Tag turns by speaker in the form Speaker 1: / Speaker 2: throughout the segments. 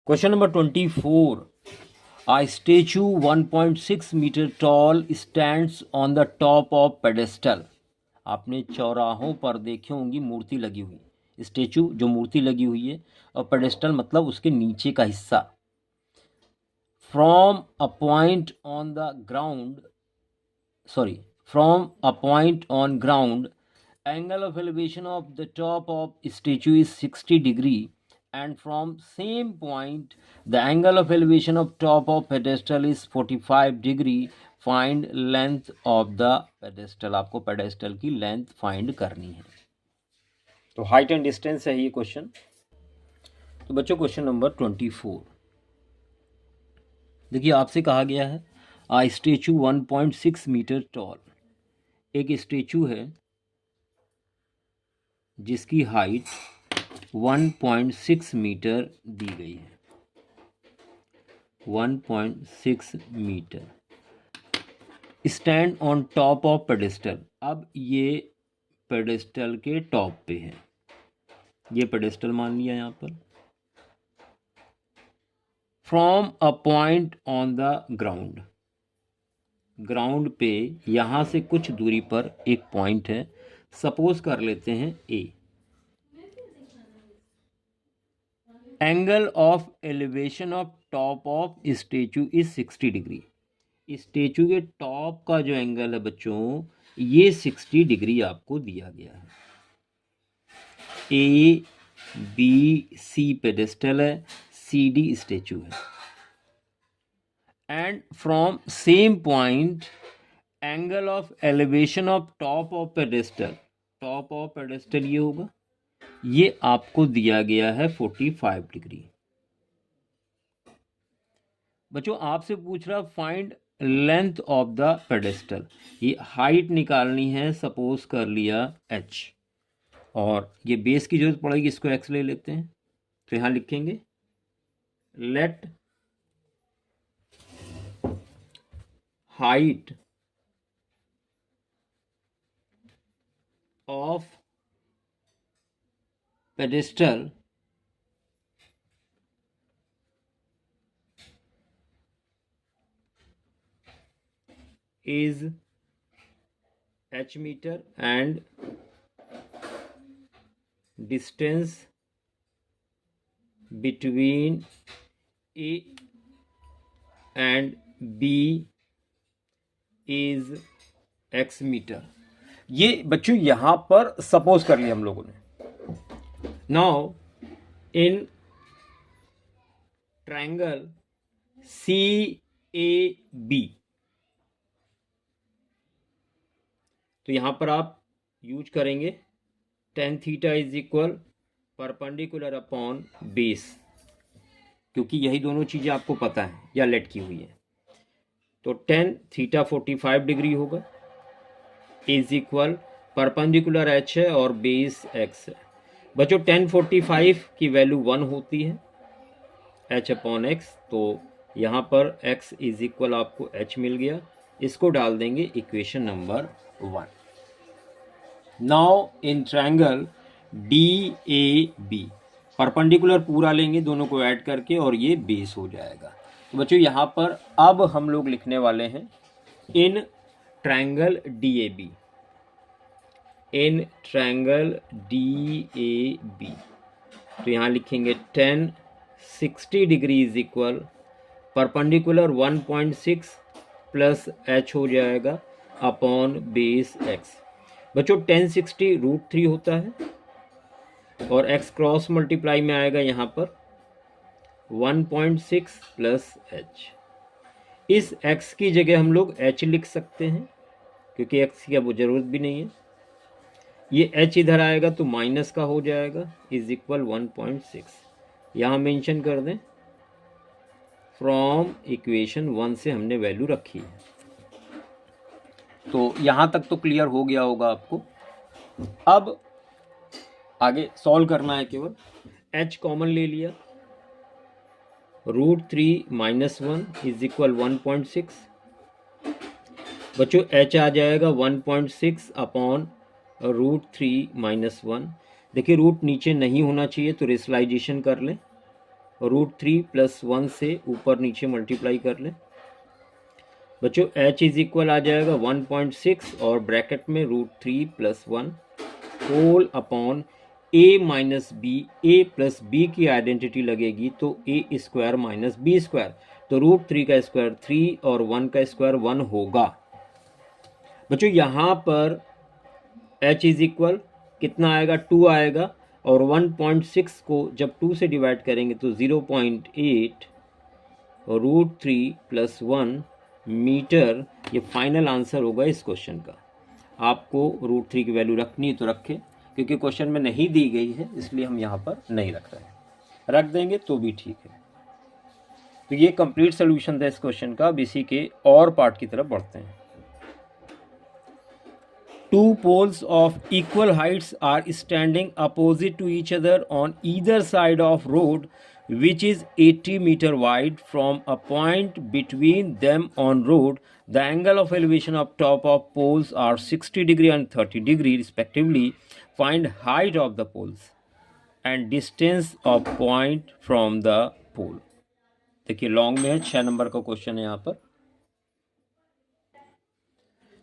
Speaker 1: Question number 24. A statue 1.6 meter tall stands on the top of pedestal. आपने चौराहों पर देखी होंगी मूर्ति लगी हुई, स्टेचू जो मूर्ति लगी हुई है, और पेडेस्टल मतलब उसके नीचे का हिस्सा. From a point on ground, angle of elevation of the top of statue is 60 degree, and from same point the angle of elevation of top of pedestal is 45 degree. Find length of the pedestal. आपको pedestal की length find करनी है. तो height and distance है ये question. तो बच्चों question number 24. देखिए आपसे कहा गया है आ स्टेचू 1.6 मीटर टॉल. एक स्टेचू है जिसकी हाइट 1.6 मीटर दी गई है. 1.6 metre. Stand on top of pedestal. अब ये पेडेस्टल के टॉप पे है. ये पेडेस्टल मान लिया यहाँ पर. From a point on the ground. Ground पे यहाँ से कुछ दूरी पर एक पॉइंट है. सपोज कर लेते हैं A. Angle of elevation of top of statue is 60 degree. Statue के टॉप का जो एंगल है बच्चों, ये 60 डिग्री आपको दिया गया है. ए बी सी पेडेस्टल है, सी डी स्टेचू है. And from same point angle of elevation of top of pedestal. Top of pedestal ये होगा, ये आपको दिया गया है 45 डिग्री. बच्चों आपसे पूछ रहा find length of the pedestal. ये हाइट निकालनी है. सपोज कर लिया h, और ये बेस की जरूरत पड़ेगी, इसको x ले लेते हैं. तो यहां लिखेंगे let height of pedestal is h meter and distance between A and B is x meter. ये बच्चों यहां पर सपोज कर लिया हम लोगों ने. नाउ इन ट्रायंगल CAB, तो यहां पर आप यूज करेंगे tan theta is equal perpendicular upon base, क्योंकि यही दोनों चीजें आपको पता है या लेट की हुई है. तो tan थीटा 45 डिग्री होगा, इज इक्वल परपेंडिकुलर h है और बेस x है. बच्चों tan 45 की वैल्यू 1 होती है h अपॉन x. तो यहाँ पर x इज इक्वल आपको h मिल गया. इसको डाल देंगे equation number 1. Now in triangle DAB perpendicular पूरा लेंगे दोनों को ऐड करके, और ये बेस हो जाएगा. तो बच्चों यहाँ पर अब हम लोग लिखने वाले हैं in triangle DAB. In triangle DAB तो यहाँ लिखेंगे tan 60 degree is equal perpendicular 1.6 plus h हो जाएगा अपॉन बेस x. बच्चों tan 60 √3 होता है, और x क्रॉस मल्टीप्लाई में आएगा यहाँ पर 1.6 प्लस h. इस x की जगह हम लोग h लिख सकते हैं, क्योंकि x की अब जरूरत भी नहीं है. ये h इधर आएगा तो माइनस का हो जाएगा, इज इक्वल 1.6. यहाँ मेंशन कर दें फ्रॉम इक्वेशन 1 से हमने वैल्यू रखी है. तो यहाँ तक तो क्लियर हो गया होगा आपको. अब आगे सॉल्व करना है. केवल h कॉमन ले लिया, √3 - 1 इज इक्वल 1.6. बच्चों h आ जाएगा 1.6 अपॉन √3 - 1. देखिए रूट नीचे नहीं होना चाहिए, तो रेशनलाइजेशन कर लें. √3 + 1 से ऊपर नीचे मल्टीप्लाई कर लें बच्चों। h इज इक्वल आ जाएगा 1.6 और ब्रैकेट में √3 + 1 whole upon a minus B. a plus B की आइडेंटिटी लगेगी तो a square minus B square, तो √3 का स्क्वायर 3 और 1 का स्क्वायर 1 होगा। बच्चों यहाँ पर h इज इक्वल कितना आएगा, 2 आएगा, और 1.6 को जब 2 से डिवाइड करेंगे तो 0.8 और √3 + 1 मीटर, ये फाइनल आंसर होगा इस क्वेश्चन का। आपको √3 की वैल्यू रखनी है तो रखें, क्योंकि क्वेश्चन में नहीं दी गई है इसलिए हम यहाँ पर नहीं रख रहे हैं, रख देंगे तो भी ठीक है। तो ये कंप्लीट सोल्यूशन था इस क्वेश्चन का। अब इसी के और पार्ट की तरफ बढ़ते हैं। Two poles of equal heights are standing opposite to each other on either side of road which is 80 meter wide. From a point between them on road, the angle of elevation of top of poles are 60 degree and 30 degree respectively. Find height of the poles and distance of point from the pole. देखिए long में है, 6 number का question है यहाँ पर।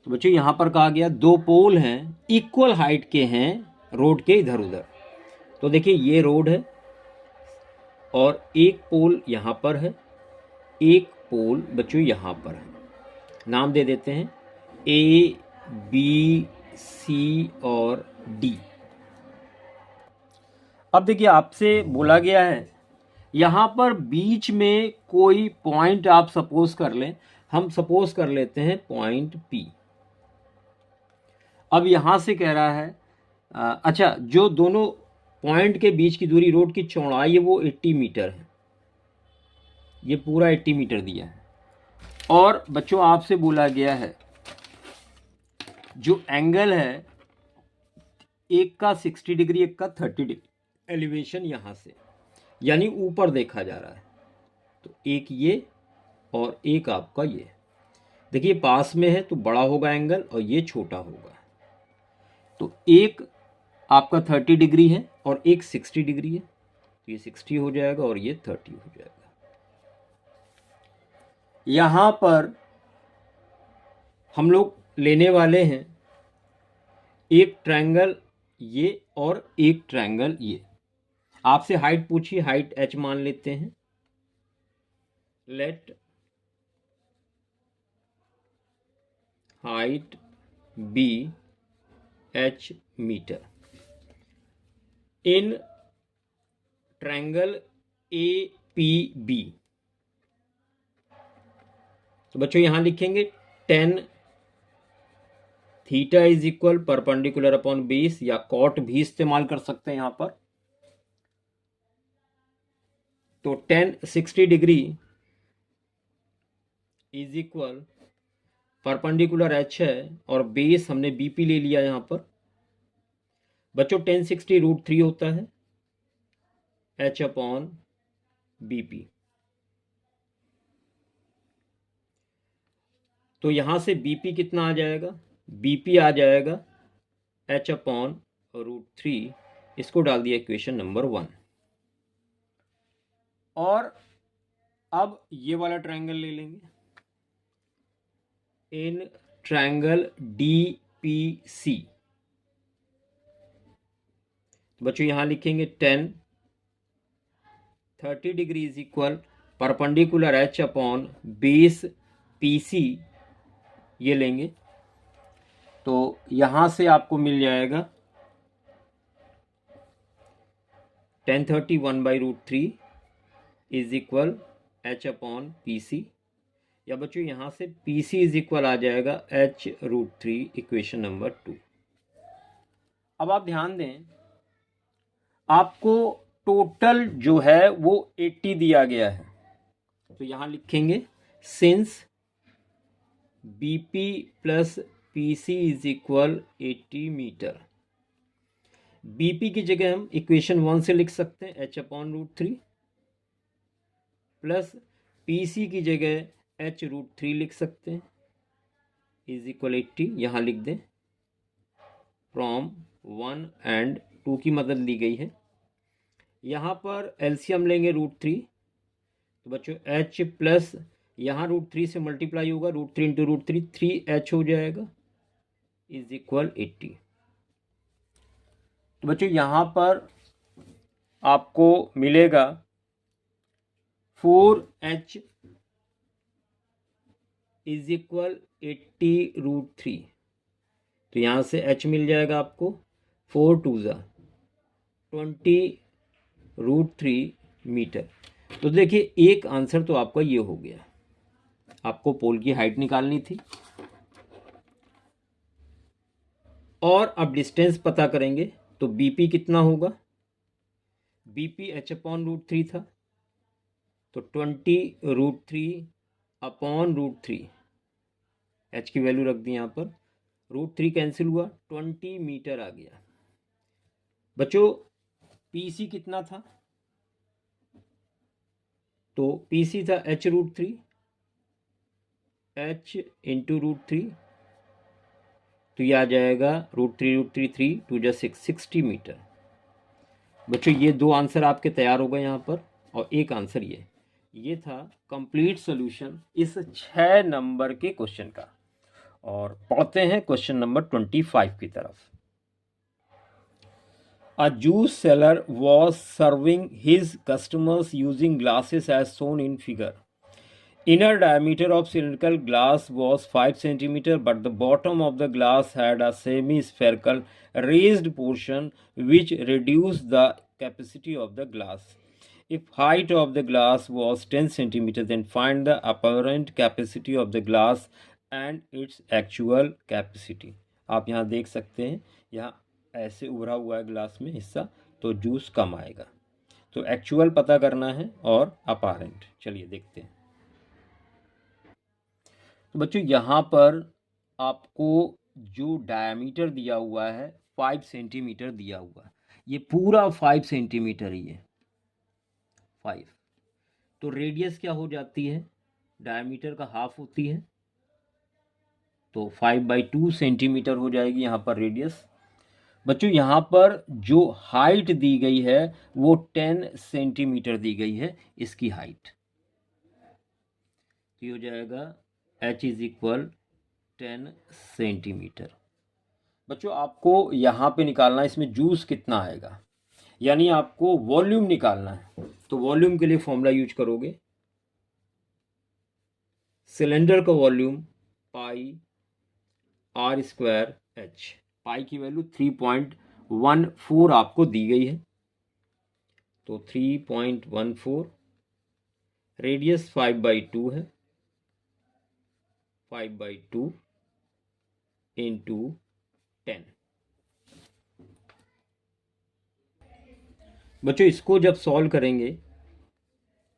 Speaker 1: तो बच्चों यहाँ पर कहा गया दो पोल हैं, इक्वल हाइट के हैं रोड के इधर उधर। तो देखिए ये रोड है और एक पोल यहाँ पर है, एक पोल बच्चों यहाँ पर है। नाम दे देते हैं A, B, C और D। अब देखिए आपसे बोला गया है यहाँ पर बीच में कोई पॉइंट आप सपोज कर लें। हम सपोज कर लेते हैं पॉइंट P। अब यहाँ से कह रहा है अच्छा, जो दोनों पॉइंट के बीच की दूरी, रोड की चौड़ाई है वो 80 मीटर है। ये पूरा 80 मीटर दिया है। और बच्चों आपसे बोला गया है जो एंगल है एक का 60 डिग्री, एक का 30 डिग्री एलिवेशन यहाँ से, यानी ऊपर देखा जा रहा है। तो एक ये और एक आपका ये। देखिए पास में है तो बड़ा होगा एंगल और ये छोटा होगा। तो एक आपका 30 डिग्री है और एक 60 डिग्री है, तो ये 60 हो जाएगा और ये 30 हो जाएगा। यहाँ पर हम लोग लेने वाले हैं एक ट्रायंगल ये और एक ट्रायंगल ये। आपसे हाइट पूछी, हाइट h मान लेते हैं। Let height be h metre in triangle APB। तो बच्चों यहां लिखेंगे tan theta is equal perpendicular upon base, या कॉट भी इस्तेमाल कर सकते हैं यहां पर। तो tan 60 degree is equal perpendicular h है और बेस हमने BP ले लिया यहां पर। बच्चों tan 60 √3 होता है h अपॉन BP। तो यहां से BP कितना आ जाएगा, BP आ जाएगा h अपॉन √3। इसको डाल दिया इक्वेशन नंबर 1। और अब ये वाला ट्रायंगल ले लेंगे इन ट्रायंगल DPC। बच्चों यहां लिखेंगे tan 30 degree is equal perpendicular h upon base PC ये लेंगे। तो यहां से आपको मिल जाएगा tan 30 1/√3 is equal h upon PC, या बच्चों यहां से PC इज इक्वल आ जाएगा h√3 इक्वेशन नंबर 2। अब आप ध्यान दें, आपको टोटल जो है वो 80 दिया गया है। तो यहां लिखेंगे since BP plus PC is equal 80 metre. BP की जगह हम इक्वेशन 1 से लिख सकते हैं h अपॉन √3, प्लस PC की जगह h√3 लिख सकते हैं इज इक्वल 80। यहाँ लिख दें फ्रॉम 1 एंड 2 की मदद ली गई है। यहाँ पर एलसीएम लेंगे √3, तो बच्चों h प्लस यहाँ √3 से मल्टीप्लाई होगा, √3 इंटू √3, 3h हो जाएगा इज इक्वल 80। तो बच्चों यहाँ पर आपको मिलेगा 4h इज इक्वल 80√3। तो यहाँ से h मिल जाएगा आपको 4 2 ज़ा 20√3 मीटर। तो देखिए एक आंसर तो आपका ये हो गया। आपको पोल की हाइट निकालनी थी और अब डिस्टेंस पता करेंगे। तो बीपी कितना होगा, बीपी h/√3 था, तो 20√3 अपॉन √3, h की वैल्यू रख दी यहाँ पर, √3 कैंसिल हुआ, 20 मीटर आ गया। बच्चों पीसी कितना था, तो पीसी था h√3, h इंटू √3, तो ये आ जाएगा √3 3 2 जा 6, 60 मीटर। बच्चों ये दो आंसर आपके तैयार हो गए यहाँ पर, और एक आंसर ये था कंप्लीट सॉल्यूशन इस 6 नंबर के क्वेश्चन का। और पढ़ते हैं क्वेश्चन नंबर 25 की तरफ। A juice seller was serving his customers using glasses as shown in figure. Inner diameter of cylindrical glass was 5 cm, but the bottom of the glass had a semi-spherical raised portion which reduced the capacity of the glass. If height of the glass was 10 cm, then find the apparent capacity of the glass and its actual capacity. आप यहाँ देख सकते हैं, यहाँ ऐसे उभरा हुआ है ग्लास में हिस्सा, तो जूस कम आएगा। तो एक्चुअल पता करना है और अपारेंट। चलिए देखते हैं। तो बच्चों यहाँ पर आपको जो डायमीटर दिया हुआ है 5 सेंटीमीटर दिया हुआ है, ये पूरा 5 सेंटीमीटर ही है 5। तो रेडियस क्या हो जाती है, डायमीटर का हाफ होती है, तो 5/2 सेंटीमीटर हो जाएगी यहाँ पर रेडियस। बच्चों यहाँ पर जो हाइट दी गई है वो 10 सेंटीमीटर दी गई है इसकी हाइट, तो ये हो जाएगा h इज इक्वल 10 सेंटीमीटर। बच्चों आपको यहाँ पे निकालना है इसमें जूस कितना आएगा, यानी आपको वॉल्यूम निकालना है। तो वॉल्यूम के लिए फॉर्मूला यूज करोगे, सिलेंडर का वॉल्यूम पाई r² h, पाई की वैल्यू 3.14 आपको दी गई है, तो 3.14, रेडियस 5/2 है, 5/2 इंटू 10। बच्चों इसको जब सॉल्व करेंगे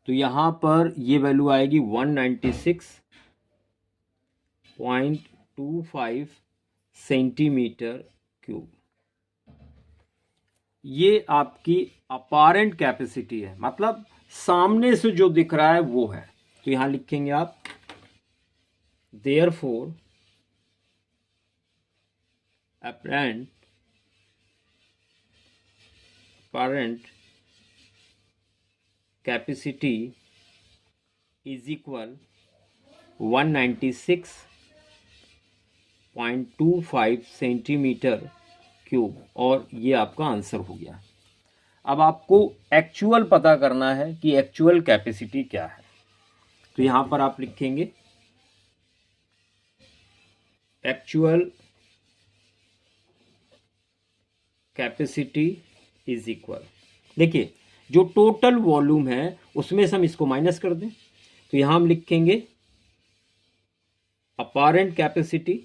Speaker 1: तो यहाँ पर ये वैल्यू आएगी 196.25 सेंटीमीटर क्यूब। ये आपकी अपारेंट कैपेसिटी है, मतलब सामने से जो दिख रहा है वो है। तो यहाँ लिखेंगे आप therefore apparent capacity is equal 196.25 centimetre cube, और ये आपका आंसर हो गया। अब आपको एक्चुअल पता करना है कि एक्चुअल कैपेसिटी क्या है। तो यहाँ पर आप लिखेंगे एक्चुअल कैपेसिटी इज इक्वल, देखिए जो टोटल वॉल्यूम है उसमें से हम इसको माइनस कर दें, तो यहां हम लिखेंगे अपारेंट कैपेसिटी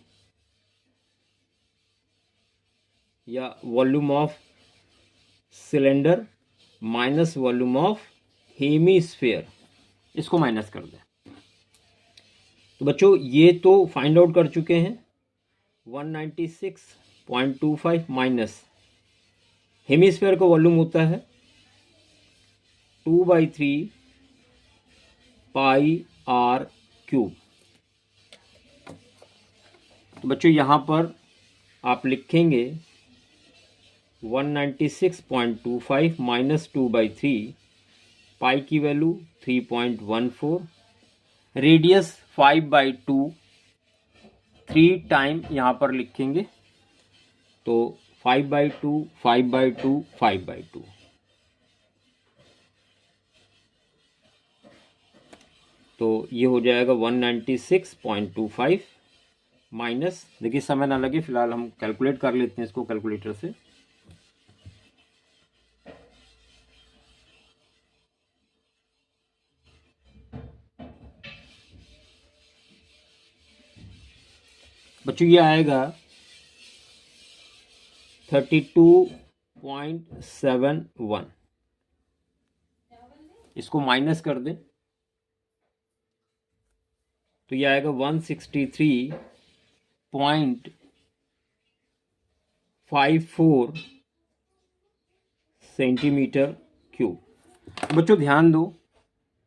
Speaker 1: या volume of cylinder minus volume of hemisphere, इसको माइनस कर दें। तो बच्चों ये तो फाइंड आउट कर चुके हैं, 196.25 माइनस हेमीस्फीयर का वॉल्यूम होता है 2/3 पाई r क्यूब। तो बच्चों यहाँ पर आप लिखेंगे 196.25 माइनस 2/3, पाई की वैल्यू 3.14, रेडियस 5/2, 3 टाइम यहाँ पर लिखेंगे तो 5/2, 5/2, 5/2, तो ये हो जाएगा 196.25 माइनस, देखिए समय ना लगे, फिलहाल हम कैलकुलेट कर लेते हैं इसको कैलकुलेटर से। बच्चों ये आएगा 32.71, इसको माइनस कर दें तो ये आएगा 163.54 सेंटीमीटर क्यूब। बच्चों ध्यान दो,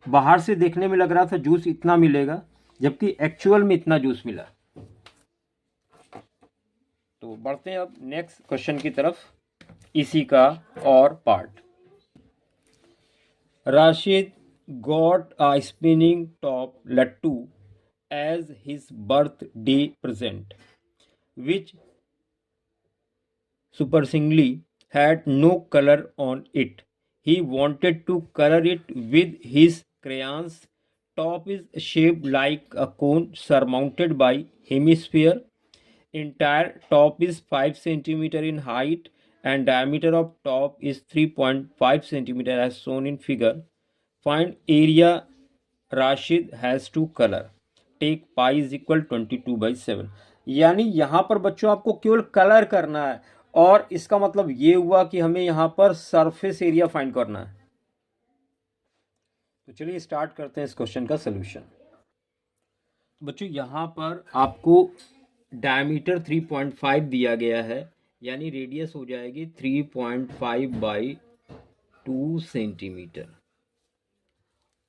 Speaker 1: बाहर से देखने में लग रहा था जूस इतना मिलेगा, जबकि एक्चुअल में इतना जूस मिला। तो बढ़ते हैं अब नेक्स्ट क्वेश्चन की तरफ, इसी का और part. Rashid got a spinning top लट्टू as his birthday present, which surprisingly had no color on it. He wanted to color it with his crayons. Top is shaped like a cone surmounted by hemisphere. Entire top is 5 centimeter in height and diameter of top is 3.5 centimeter as shown in figure. Find area Rashid has to color. Take pi is equal 22/7। यानी यहाँ पर बच्चों आपको केवल colour करना है, और इसका मतलब ये हुआ कि हमें यहाँ पर सरफेस एरिया फाइंड करना है। तो चलिए स्टार्ट करते हैं इस क्वेश्चन का सोल्यूशन। बच्चों यहाँ पर आपको डायमीटर 3.5 दिया गया है, यानी रेडियस हो जाएगी 3.5/2 सेंटीमीटर,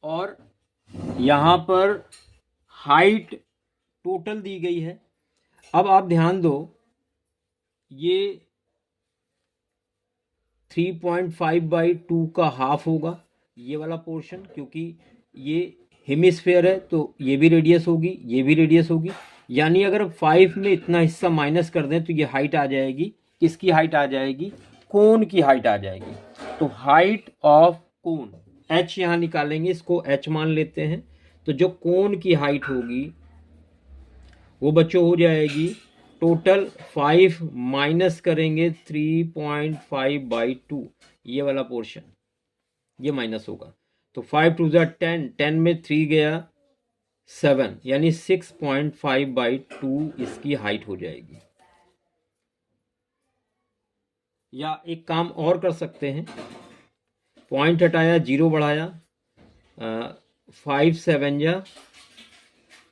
Speaker 1: और यहाँ पर हाइट टोटल दी गई है। अब आप ध्यान दो, ये 3.5/2 का हाफ होगा ये वाला पोर्शन, क्योंकि ये हेमिस्फेयर है तो ये भी रेडियस होगी, ये भी रेडियस होगी। यानी अगर 5 में इतना हिस्सा माइनस कर दें तो ये हाइट आ जाएगी, किसकी हाइट आ जाएगी? कोन की हाइट आ जाएगी। तो हाइट ऑफ कोन, h यहाँ निकालेंगे, इसको h मान लेते हैं। तो जो कोन की हाइट होगी वो बच्चों हो जाएगी टोटल 5 माइनस करेंगे 3.5/2, ये वाला पोर्शन ये माइनस होगा। तो 5 2 10, 10 में 3 गया 7, यानी 6.5/2 इसकी हाइट हो जाएगी। या एक काम और कर सकते हैं, पॉइंट हटाया, 0 बढ़ाया, 5 7 जा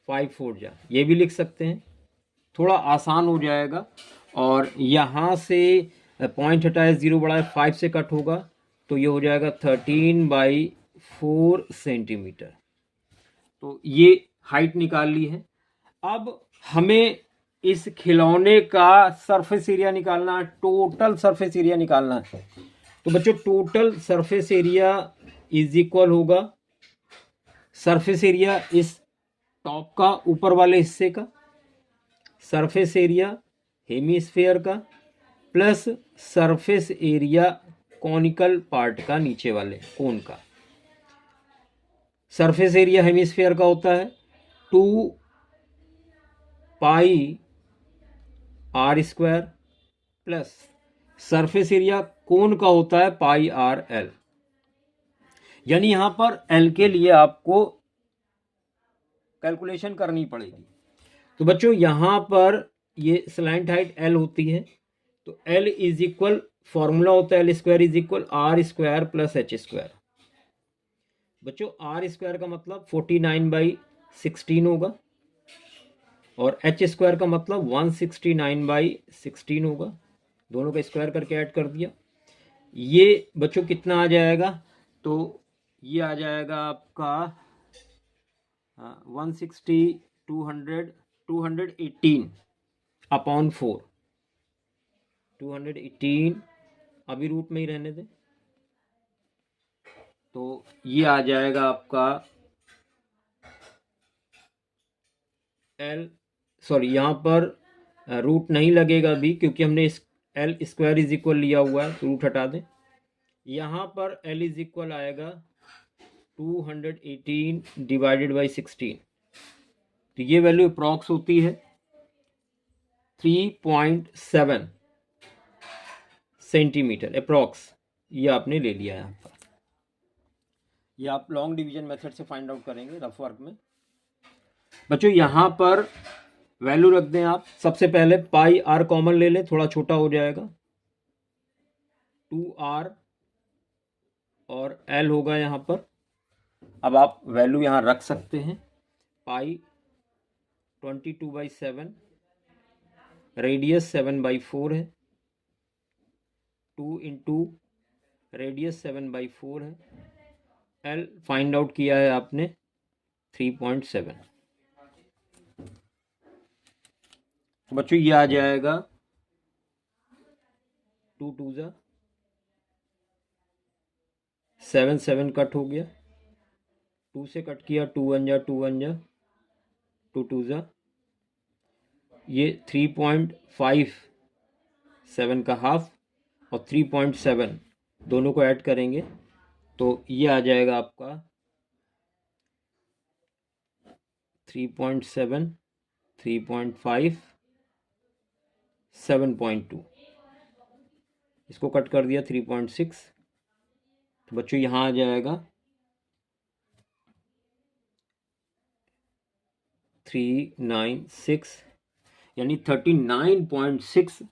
Speaker 1: 5 4 जा, ये भी लिख सकते हैं, थोड़ा आसान हो जाएगा। और यहाँ से पॉइंट हटाया, 0 बढ़ाया, 5 से कट होगा तो ये हो जाएगा 13/4 सेंटीमीटर। तो ये हाइट निकाल ली है। अब हमें इस खिलौने का सरफेस एरिया निकालना है, टोटल सरफेस एरिया निकालना है। तो बच्चों total surface area is equal होगा सरफेस एरिया इस टॉप का ऊपर वाले हिस्से का, सरफेस एरिया हेमिस्फेयर का, plus surface area conical part का नीचे वाले कोन का। सरफेस एरिया हेमिस्फेयर का होता है 2πr² प्लस सरफेस एरिया कोन का होता है πrl। यानी यहां पर l के लिए आपको कैलकुलेशन करनी पड़ेगी। तो बच्चों यहां पर ये स्लैंट हाइट l होती है, तो l इज इक्वल, फॉर्मूला होता है l² is equal r² plus h²। बच्चों r² का मतलब 49/16 होगा, और h² का मतलब 169/16 होगा। दोनों का स्क्वायर करके ऐड कर दिया। ये बच्चों कितना आ जाएगा? तो ये आ जाएगा आपका 218/4, 218 अभी रूट में ही रहने दें। तो ये आ जाएगा आपका यहाँ पर रूट नहीं लगेगा अभी, क्योंकि हमने इस एल स्क्वायर इज इक्वल लिया हुआ है, तो रूट हटा दें। यहाँ पर एल इज इक्वल आएगा 218 डिवाइडेड बाई 16, तो ये वैल्यू अप्रॉक्स होती है 3.7 सेंटीमीटर अप्रॉक्स। ये आपने ले लिया है यहाँ पर। ये आप लॉन्ग डिवीजन मेथड से फाइंड आउट करेंगे रफ वर्क में। बच्चों यहाँ पर वैल्यू रख दें आप। सबसे पहले पाई आर कॉमन ले लें, थोड़ा छोटा हो जाएगा, 2r और l होगा यहाँ पर। अब आप वैल्यू यहाँ रख सकते हैं। पाई 22/7, रेडियस 7/4 है, 2 इंटू रेडियस 7/4 है, l फाइंड आउट किया है आपने 3.7। तो बच्चों ये आ जाएगा 2 2 जा 7 7 कट हो गया, 2 से कट किया 2 1 जा 2 1 जा 2 2 जा, ये 3.57 का हाफ और 3.7 दोनों को ऐड करेंगे तो ये आ जाएगा आपका 3.7 3.5 7.2। इसको कट कर दिया 3.6, तो बच्चों यहाँ आ जाएगा 396 यानी 39.6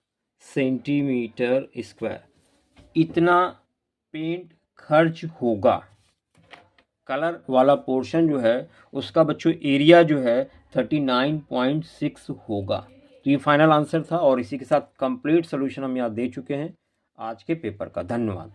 Speaker 1: सेंटीमीटर स्क्वायर। इतना पेंट खर्च होगा। कलर वाला पोर्शन जो है उसका बच्चों एरिया जो है 39.6 होगा। तो ये फाइनल आंसर था और इसी के साथ कंप्लीट सोल्यूशन हम यहाँ दे चुके हैं आज के पेपर का। धन्यवाद।